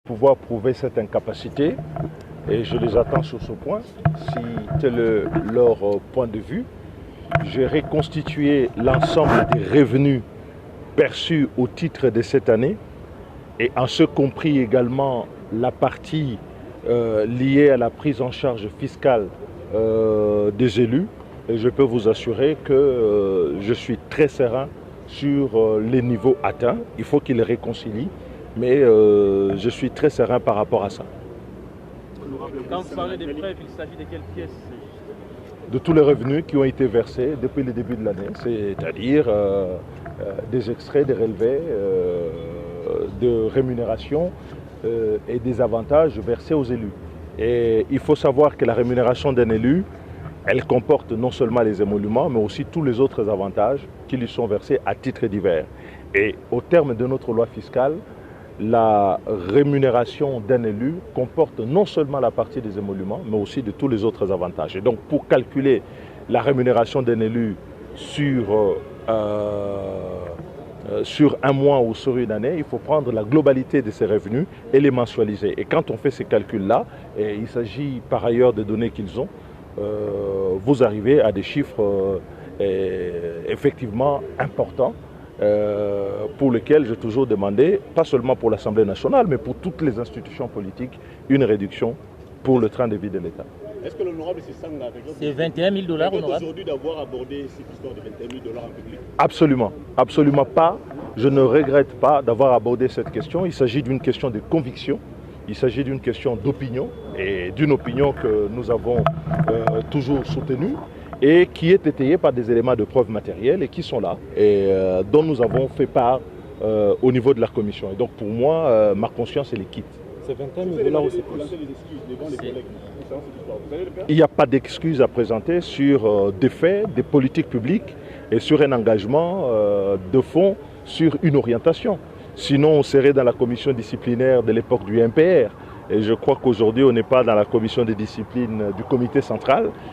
pouvoir prouver cette incapacité et je les attends sur ce point. Si tel est leur point de vue, j'ai reconstitué l'ensemble des revenus perçus au titre de cette année et en ce compris également la partie liée à la prise en charge fiscale des élus. Et je peux vous assurer que je suis très serein sur les niveaux atteints. Il faut qu'ils les réconcilient, mais je suis très serein par rapport à ça. Quand vous parlez des prêts, il s'agit de quelles pièces? De tous les revenus qui ont été versés depuis le début de l'année, c'est-à-dire des extraits, des relevés, de rémunération et des avantages versés aux élus. Et il faut savoir que la rémunération d'un élu, elle comporte non seulement les émoluments, mais aussi tous les autres avantages qui lui sont versés à titre divers. Et au terme de notre loi fiscale, la rémunération d'un élu comporte non seulement la partie des émoluments, mais aussi de tous les autres avantages. Et donc, pour calculer la rémunération d'un élu sur un mois ou sur une année, il faut prendre la globalité de ses revenus et les mensualiser. Et quand on fait ces calculs-là, et il s'agit par ailleurs des données qu'ils ont, vous arrivez à des chiffres effectivement importants pour lesquels j'ai toujours demandé, pas seulement pour l'Assemblée nationale, mais pour toutes les institutions politiques, une réduction pour le train de vie de l'État. Est-ce que l'honorable Sissanga c'est 21 000 $ honorable aujourd'hui d'avoir abordé cette histoire de 21 000 $ en public? Absolument, absolument pas. Je ne regrette pas d'avoir abordé cette question. Il s'agit d'une question de conviction. Il s'agit d'une question d'opinion et d'une opinion que nous avons toujours soutenue et qui est étayée par des éléments de preuve matérielle et qui sont là et dont nous avons fait part au niveau de la commission. Et donc pour moi, ma conscience elle est quitte. C'est 21 000 $ ou c'est plus? Il n'y a pas d'excuses à présenter sur des faits, des politiques publiques et sur un engagement de fond sur une orientation. Sinon, on serait dans la commission disciplinaire de l'époque du MPR. Et je crois qu'aujourd'hui, on n'est pas dans la commission des disciplines du comité central.